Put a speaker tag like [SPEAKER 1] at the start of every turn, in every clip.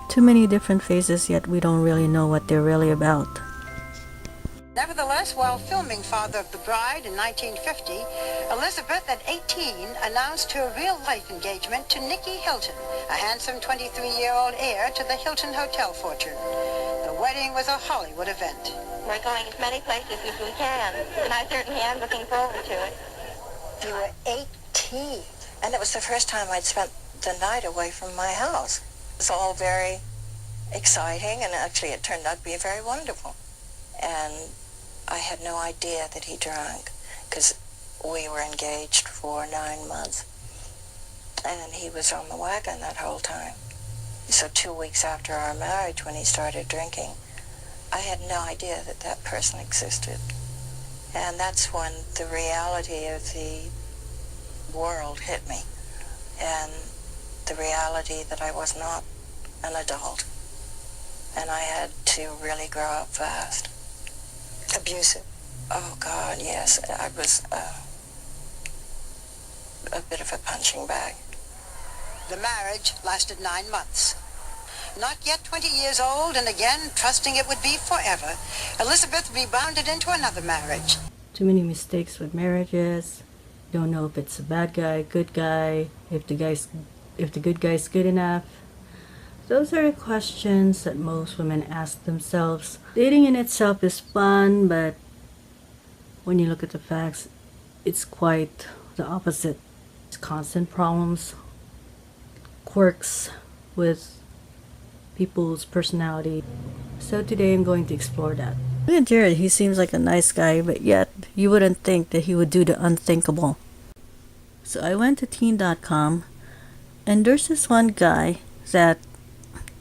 [SPEAKER 1] Too many different faces, yet we don't really know what they're really about.
[SPEAKER 2] Nevertheless, while filming Father of the Bride in 1950, Elizabeth, at 18, announced her real-life engagement to Nicky Hilton, a handsome 23-year-old heir to the Hilton Hotel fortune. The wedding was a Hollywood event.
[SPEAKER 3] We're going as many places as we can, and I certainly am looking forward to it.
[SPEAKER 2] You were 18, and it was the first time I'd spent the night away from my house. It was all very exciting, and actually it turned out to be very wonderful. And I had no idea that he drank, because we were engaged for 9 months, and he was on the wagon that whole time. So 2 weeks after our marriage, when he started drinking, I had no idea that that person existed. And that's when the reality of the world hit me, and the reality that I was not an adult, and I had to really grow up fast.
[SPEAKER 4] Abusive?
[SPEAKER 2] Oh, God, yes. I was a bit of a punching bag. The marriage lasted 9 months. Not yet 20 years old, and again trusting it would be forever, Elizabeth rebounded into another marriage.
[SPEAKER 1] Too many mistakes with marriages. Don't know if it's a bad guy, good guy, if the good guy's good enough. Those are the questions that most women ask themselves. Dating in itself is fun, but when you look at the facts, it's quite the opposite. It's constant problems, quirks with people's personality. So today I'm going to explore that. Look at Jared, he seems like a nice guy, but yet you wouldn't think that he would do the unthinkable. So I went to teen.com, and there's this one guy that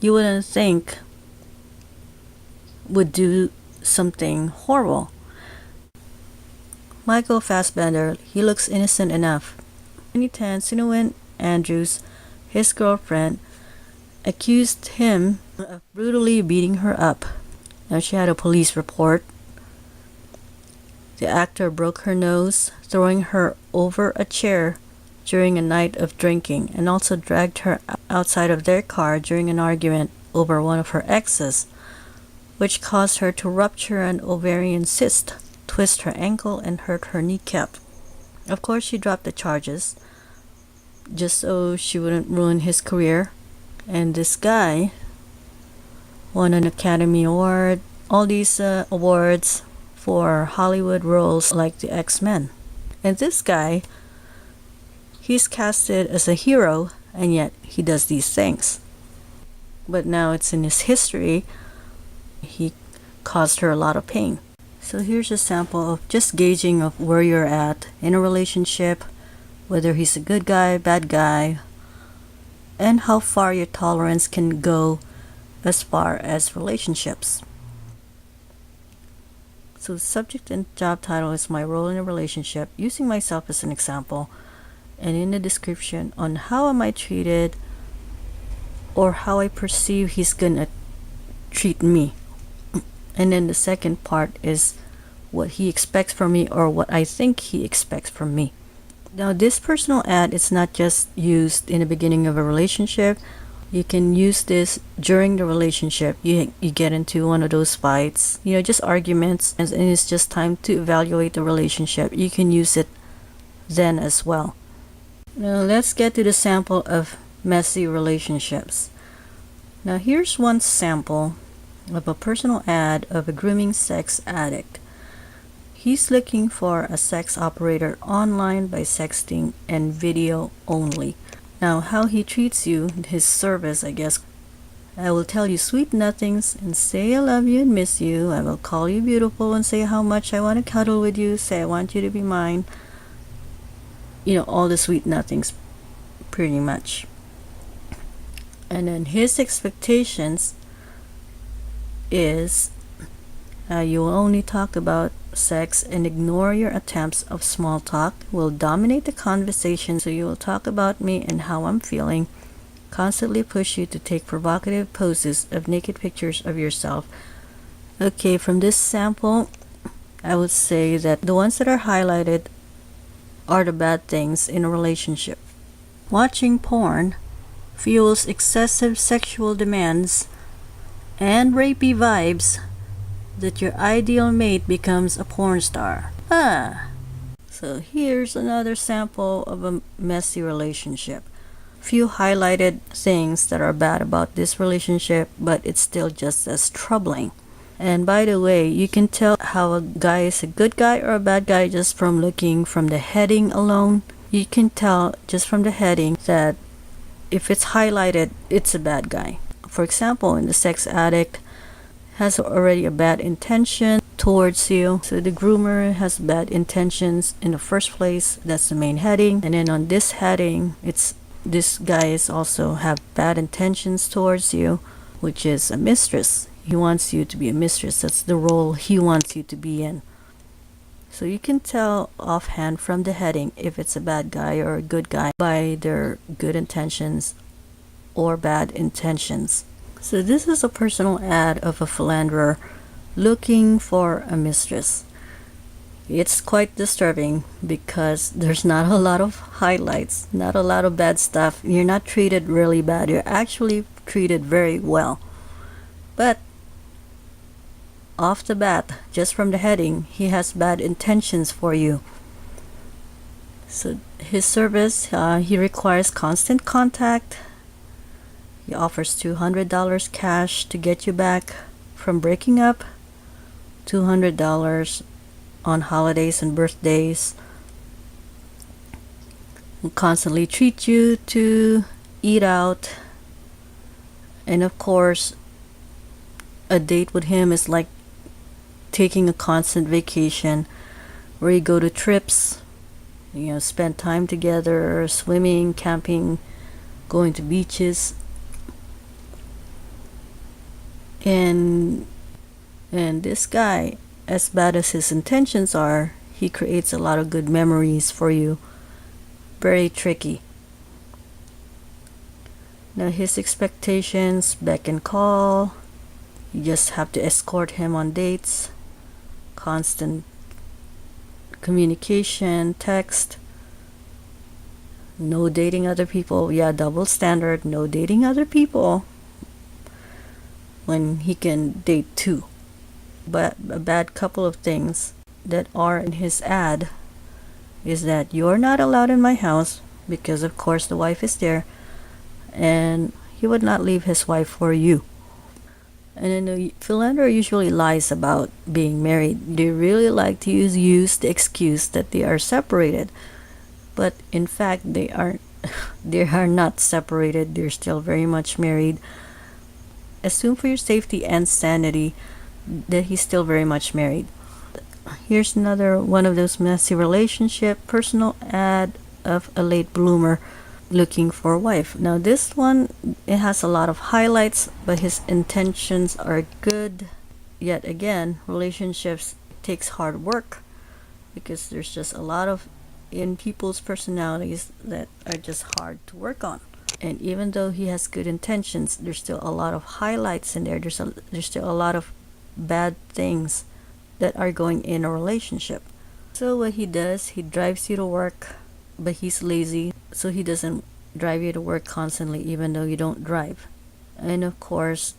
[SPEAKER 1] you wouldn't think would do something horrible. Michael Fassbender, he looks innocent enough. In 2010, Sinewen Andrews, his girlfriend, accused him of brutally beating her up. Now she had a police report. The actor broke her nose, throwing her over a chair during a night of drinking, and also dragged her outside of their car during an argument over one of her exes, which caused her to rupture an ovarian cyst, twist her ankle, and hurt her kneecap. Of course, she dropped the charges, just so she wouldn't ruin his career. And this guy won an Academy Award, all these awards for Hollywood roles like the X-Men. And this guy, he's casted as a hero, and yet he does these things. But now it's in his history, he caused her a lot of pain. So here's a sample of just gauging of where you're at in a relationship, whether he's a good guy, bad guy, and how far your tolerance can go as far as relationships. So the subject and job title is my role in a relationship, using myself as an example, and in the description on how am I treated or how I perceive he's gonna treat me. And then the second part is what he expects from me or what I think he expects from me. Now this personal ad is not just used in the beginning of a relationship. You can use this during the relationship. You get into one of those fights, just arguments, and it's just time to evaluate the relationship. You can use it then as well. Now let's get to the sample of messy relationships. Now here's one sample of a personal ad of a grooming sex addict. He's looking for a sex operator online by sexting and video only. Now how he treats you, his service, I guess. I will tell you sweet nothings and say I love you and miss you. I will call you beautiful and say how much I want to cuddle with you, say I want you to be mine. All the sweet nothings, pretty much. And then his expectations is you will only talk about sex and ignore your attempts of small talk, will dominate the conversation, so you will talk about me and how I'm feeling, constantly push you to take provocative poses of naked pictures of yourself. Okay, from this sample, I would say that the ones that are highlighted are the bad things in a relationship. Watching porn fuels excessive sexual demands and rapey vibes that your ideal mate becomes a porn star. So here's another sample of a messy relationship. Few highlighted things that are bad about this relationship, but it's still just as troubling. And by the way, you can tell how a guy is a good guy or a bad guy just from looking from the heading alone. You can tell just from the heading that if it's highlighted, it's a bad guy. For example, in the sex addict has already a bad intention towards you. So the groomer has bad intentions in the first place. That's the main heading. And then on this heading, it's this guy is also have bad intentions towards you, which is a mistress. He wants you to be a mistress. That's the role he wants you to be in. So you can tell offhand from the heading if it's a bad guy or a good guy by their good intentions or bad intentions. So this is a personal ad of a philanderer looking for a mistress. It's quite disturbing because there's not a lot of highlights, not a lot of bad stuff. You're not treated really bad. You're actually treated very well. But off the bat, just from the heading, he has bad intentions for you. So his service, he requires constant contact. He offers $200 cash to get you back from breaking up, $200 on holidays and birthdays. He'll constantly treat you to eat out. And of course, a date with him is like taking a constant vacation where you go to trips, spend time together, swimming, camping, going to beaches. And this guy, as bad as his intentions are, he creates a lot of good memories for you. Very tricky. Now his expectations, beck and call. You just have to escort him on dates. Constant communication, text. No dating other people. Yeah, double standard. No dating other people when he can date two. But a bad couple of things that are in his ad is that you're not allowed in my house because of course the wife is there, and he would not leave his wife for you. And then the philanderer usually lies about being married. They really like to use the excuse that they are separated, but in fact they are not separated. They're still very much married. Assume for your safety and sanity that he's still very much married. Here's another one of those messy relationship personal ad of a late bloomer looking for a wife. Now this one, it has a lot of highlights, but his intentions are good. Yet again, relationships takes hard work because there's just a lot of in people's personalities that are just hard to work on. And even though he has good intentions, there's still a lot of highlights in there. There's still a lot of bad things that are going in a relationship. So what he does, he drives you to work, but he's lazy, so he doesn't drive you to work constantly even though you don't drive. And of course,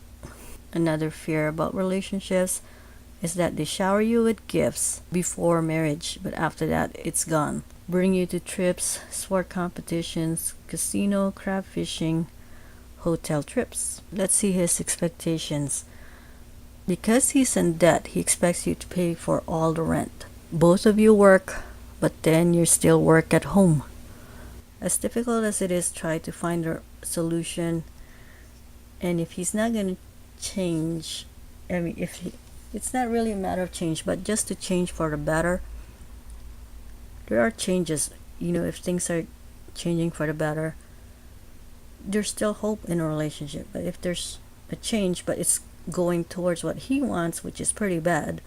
[SPEAKER 1] another fear about relationships is that they shower you with gifts before marriage, but after that it's gone. Bring you to trips, sport competitions, casino, crab fishing, hotel trips. Let's see his expectations. Because he's in debt, he expects you to pay for all the rent. Both of you work, but then you still work at home. As difficult as it is, try to find a solution. And if he's not going to change, it's not really a matter of change, but just to change for the better. There are changes, if things are changing for the better, there's still hope in a relationship. But if there's a change, but it's going towards what he wants, which is pretty bad,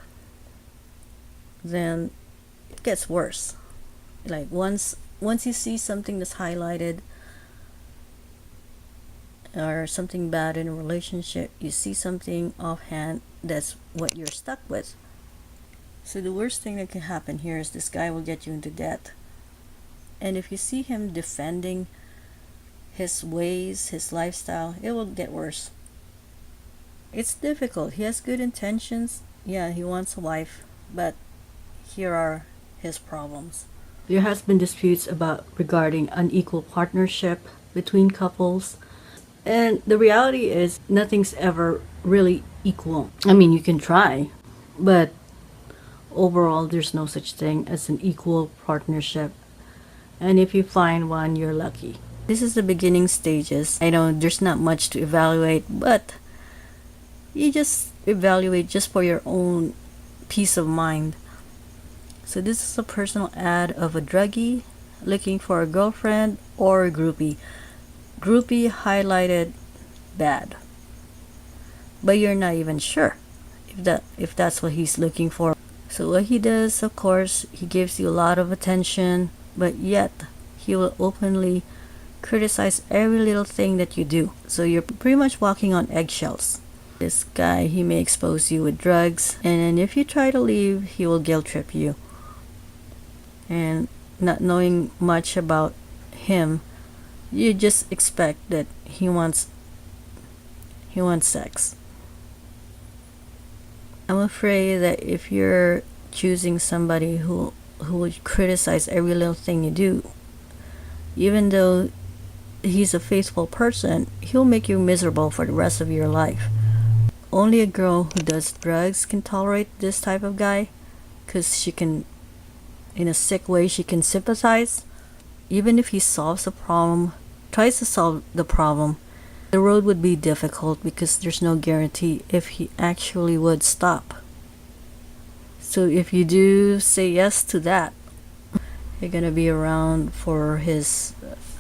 [SPEAKER 1] then it gets worse. Like once you see something that's highlighted or something bad in a relationship, you see something offhand, that's what you're stuck with. So the worst thing that can happen here is this guy will get you into debt. And if you see him defending his ways, his lifestyle, it will get worse. It's difficult. He has good intentions. Yeah, he wants a wife, but here are his problems. There has been disputes about regarding unequal partnership between couples. And the reality is nothing's ever really equal. I mean, you can try, but overall there's no such thing as an equal partnership. And if you find one, you're lucky. This is the beginning stages. I know there's not much to evaluate, but you just evaluate just for your own peace of mind. So this is a personal ad of a druggie looking for a girlfriend or a groupie. Groupie highlighted bad. But you're not even sure if that's what he's looking for. So what he does, of course, he gives you a lot of attention, but yet he will openly criticize every little thing that you do. So you're pretty much walking on eggshells. This guy, he may expose you with drugs, and then if you try to leave, he will guilt trip you. And not knowing much about him, you just expect that he wants sex. I'm afraid that if you're choosing somebody who would criticize every little thing you do, even though he's a faithful person, he'll make you miserable for the rest of your life. Only a girl who does drugs can tolerate this type of guy, because she can, in a sick way, she can sympathize. Even if he solves a problem, tries to solve the problem, the road would be difficult because there's no guarantee if he actually would stop. So if you do say yes to that, you're gonna be around for his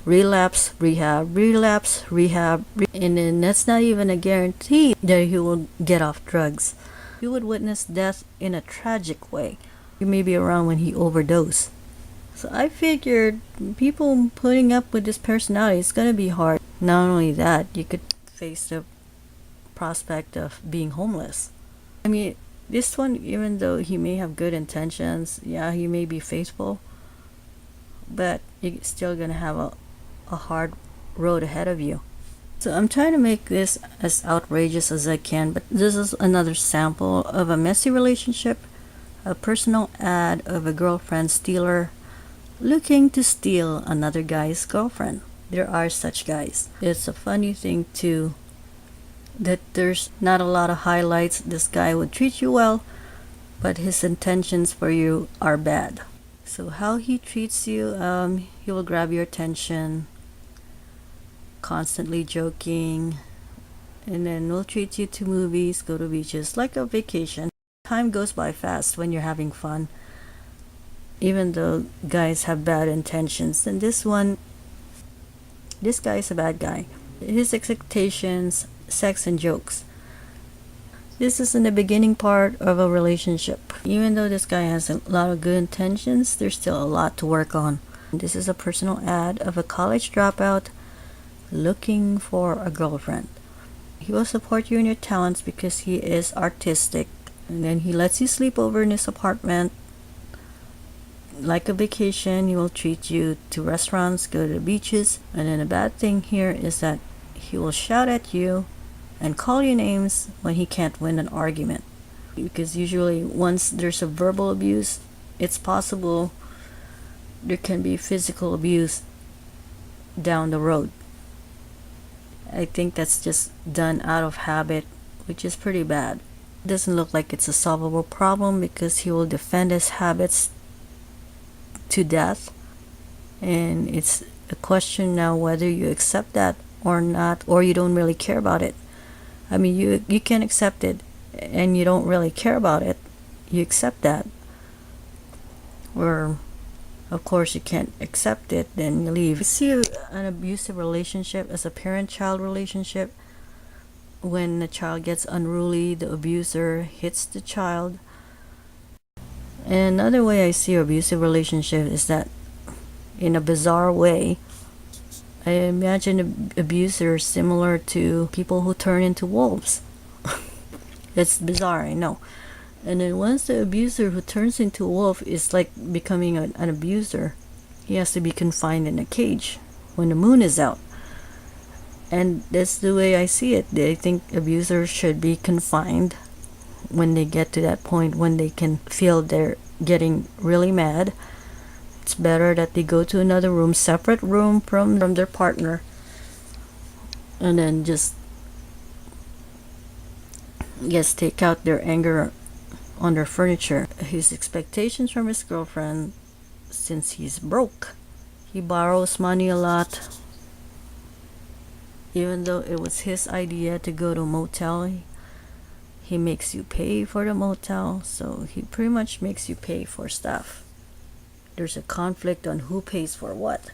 [SPEAKER 1] relapse, rehab, and then that's not even a guarantee that he will get off drugs. You would witness death in a tragic way. You may be around when he overdosed. So I figured people putting up with this personality, it's gonna be hard. Not only that, you could face the prospect of being homeless. I mean, this one, even though he may have good intentions, yeah, he may be faithful, but you're still gonna have a hard road ahead of you. So I'm trying to make this as outrageous as I can, but this is another sample of a messy relationship, a personal ad of a girlfriend stealer looking to steal another guy's girlfriend. There are such guys. It's a funny thing too that there's not a lot of highlights. This guy would treat you well, but his intentions for you are bad. So how he treats you, he will grab your attention, constantly joking, and then will treat you to movies, go to beaches, like a vacation. Time goes by fast when you're having fun, even though guys have bad intentions. And this guy is a bad guy. His expectations, sex and jokes. This is in the beginning part of a relationship. Even though this guy has a lot of good intentions, there's still a lot to work on. This is a personal ad of a college dropout looking for a girlfriend. He will support you in your talents because he is artistic, and then he lets you sleep over in his apartment like a vacation. He will treat you to restaurants, go to the beaches. And then the bad thing here is that he will shout at you and call you names when he can't win an argument, because usually once there's a verbal abuse, it's possible there can be physical abuse down the road. I think that's just done out of habit, which is pretty bad. It doesn't look like it's a solvable problem because he will defend his habits to death, and it's a question now whether you accept that or not, or you don't really care about it. I mean, you can accept it and you don't really care about it. You accept that. Or of course you can't accept it, then you leave. You see an abusive relationship as a parent-child relationship. When the child gets unruly, the abuser hits the child. And another way I see abusive relationship is that, in a bizarre way, I imagine abusers similar to people who turn into wolves. That's bizarre, I know. And then once the abuser who turns into a wolf is like becoming an abuser, he has to be confined in a cage when the moon is out. And that's the way I see it. I think abusers should be confined when they get to that point when they can feel they're getting really mad. It's better that they go to another room, separate room from their partner, and then just take out their anger on their furniture. His expectations from his girlfriend, since he's broke, he borrows money a lot. Even though it was his idea to go to a motel, he makes you pay for the motel, so he pretty much makes you pay for stuff. There's a conflict on who pays for what.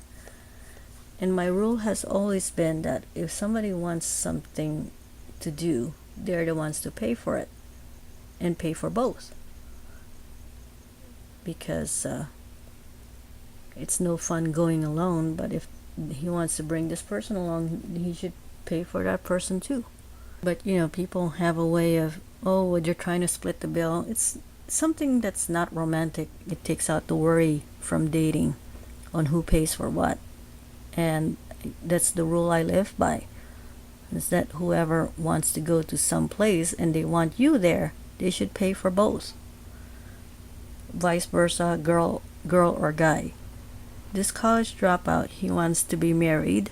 [SPEAKER 1] And my rule has always been that if somebody wants something to do, they're the ones to pay for it, and pay for both. Because it's no fun going alone, but if he wants to bring this person along, he should pay for that person too. But people have a way of, oh, well, you're trying to split the bill. It's something that's not romantic. It takes out the worry from dating on who pays for what. And that's the rule I live by, is that whoever wants to go to some place and they want you there, they should pay for both. Vice versa, girl or guy. This college dropout, he wants to be married.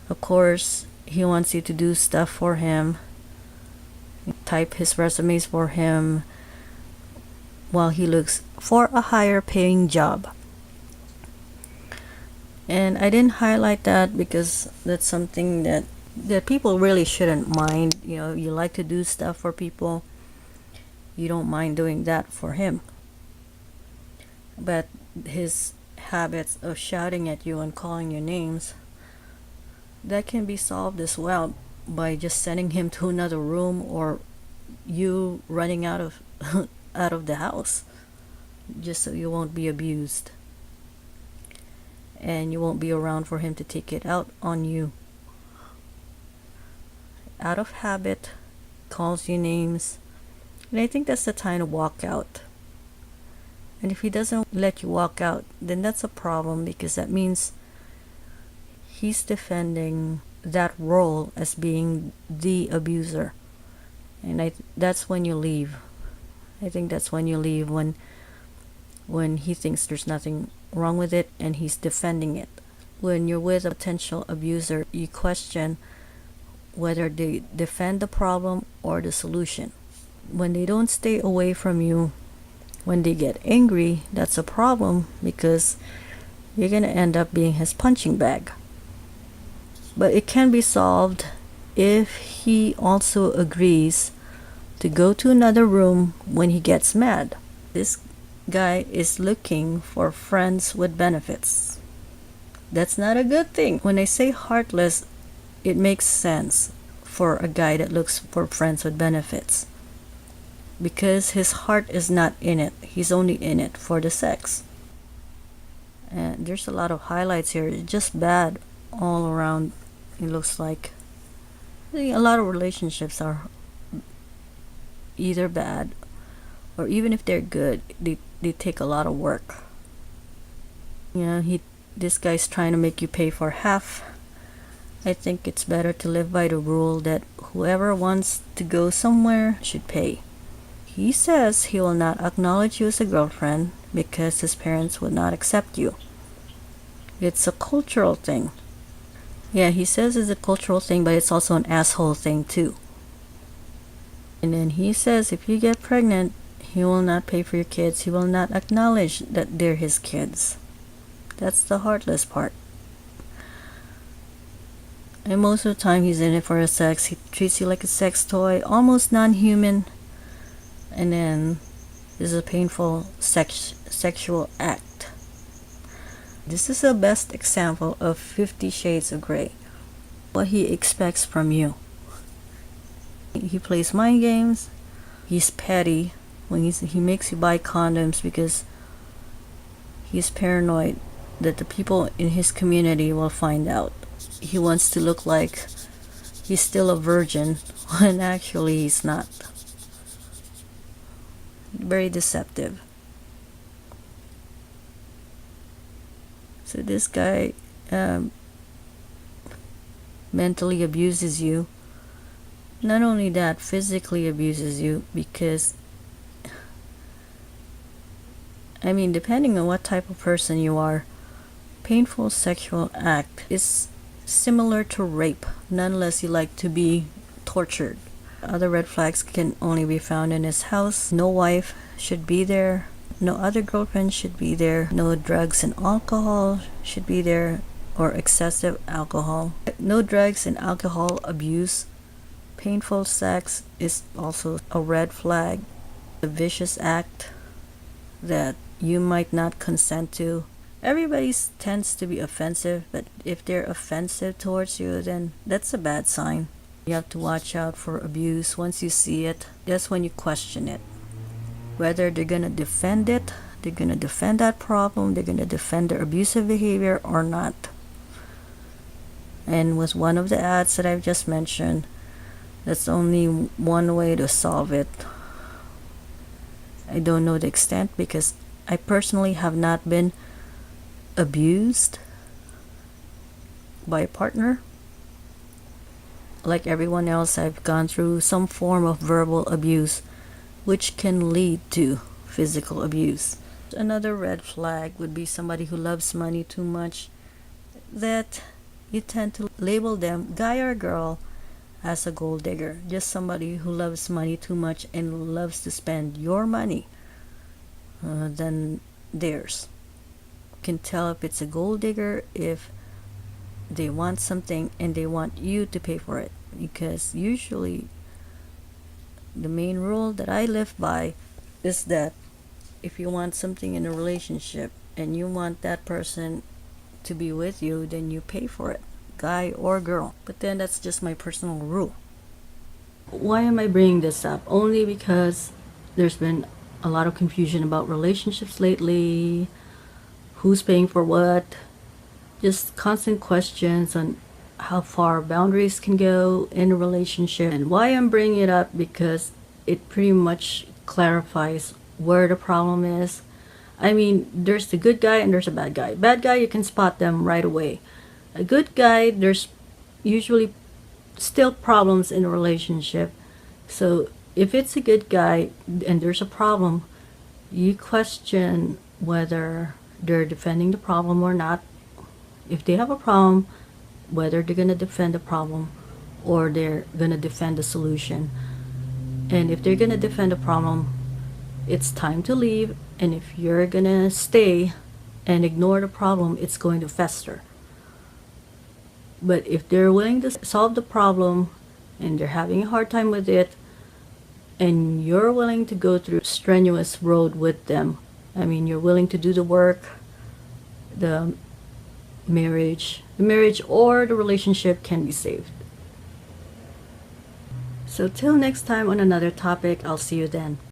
[SPEAKER 1] Of course, he wants you to do stuff for him, type his resumes for him, while he looks for a higher paying job. And I didn't highlight that because that's something that people really shouldn't mind. You like to do stuff for people, you don't mind doing that for him. But his habits of shouting at you and calling you names, that can be solved as well by just sending him to another room, or you running out of out of the house, just so you won't be abused and you won't be around for him to take it out on you. Out of habit, calls you names, and I think that's the time to walk out. And if he doesn't let you walk out, then that's a problem, because that means he's defending that role as being the abuser. And that's when you leave. I think that's when you leave, when he thinks there's nothing wrong with it and he's defending it. When you're with a potential abuser, you question whether they defend the problem or the solution. When they don't stay away from you, when they get angry, that's a problem, because you're going to end up being his punching bag. But it can be solved if he also agrees to go to another room when he gets mad. This guy is looking for friends with benefits. That's not a good thing. When I say heartless, it makes sense for a guy that looks for friends with benefits, because his heart is not in it. He's only in it for the sex. And there's a lot of highlights here. It's just bad all around. It looks like a lot of relationships are either bad, or even if they're good, they take a lot of work. This guy's trying to make you pay for half. I think it's better to live by the rule that whoever wants to go somewhere should pay. He says he will not acknowledge you as a girlfriend because his parents would not accept you. It's a cultural thing. Yeah, he says it's a cultural thing, but it's also an asshole thing too. And then he says if you get pregnant, he will not pay for your kids. He will not acknowledge that they're his kids. That's the heartless part. And most of the time he's in it for a sex. He treats you like a sex toy, almost non-human. And then this is a painful sexual act. This is the best example of 50 Shades of Grey. What he expects from you. He plays mind games. He's petty when he makes you buy condoms because he's paranoid that the people in his community will find out. He wants to look like he's still a virgin when actually he's not. Very deceptive. So this guy, mentally abuses you. Not only that, physically abuses you, because I mean, depending on what type of person you are, painful sexual act is similar to rape, nonetheless you like to be tortured. Other red flags can only be found in his house. No wife should be there. No other girlfriend should be there. No drugs and alcohol should be there, or excessive alcohol. No drugs and alcohol abuse. Painful sex is also a red flag. A vicious act that you might not consent to. Everybody tends to be offensive, but if they're offensive towards you, then that's a bad sign. You have to watch out for abuse. Once you see it, that's when you question it. Whether they're gonna defend it, they're gonna defend that problem, they're gonna defend their abusive behavior or not. And with one of the ads that I've just mentioned, that's only one way to solve it. I don't know the extent because I personally have not been abused by a partner. Like everyone else, I've gone through some form of verbal abuse, which can lead to physical abuse. Another red flag would be somebody who loves money too much, that you tend to label them, guy or girl, as a gold digger. Just somebody who loves money too much and loves to spend your money than theirs. You can tell if it's a gold digger if they want something and they want you to pay for it, because usually the main rule that I live by is that if you want something in a relationship and you want that person to be with you, then you pay for it, guy or girl. But then that's just my personal rule. Why am I bringing this up? Only because there's been a lot of confusion about relationships lately, who's paying for what, just constant questions on how far boundaries can go in a relationship. And why I'm bringing it up, because it pretty much clarifies where the problem is. I mean, there's the good guy and there's a bad guy. Bad guy, you can spot them right away. A good guy, there's usually still problems in a relationship. So if it's a good guy and there's a problem, you question whether they're defending the problem or not. If they have a problem, whether they're going to defend the problem or they're going to defend the solution. And if they're going to defend the problem, it's time to leave. And if you're going to stay and ignore the problem, it's going to fester. But if they're willing to solve the problem and they're having a hard time with it, and you're willing to go through a strenuous road with them, I mean, you're willing to do the work, the marriage or the relationship can be saved. So till next time on another topic, I'll see you then.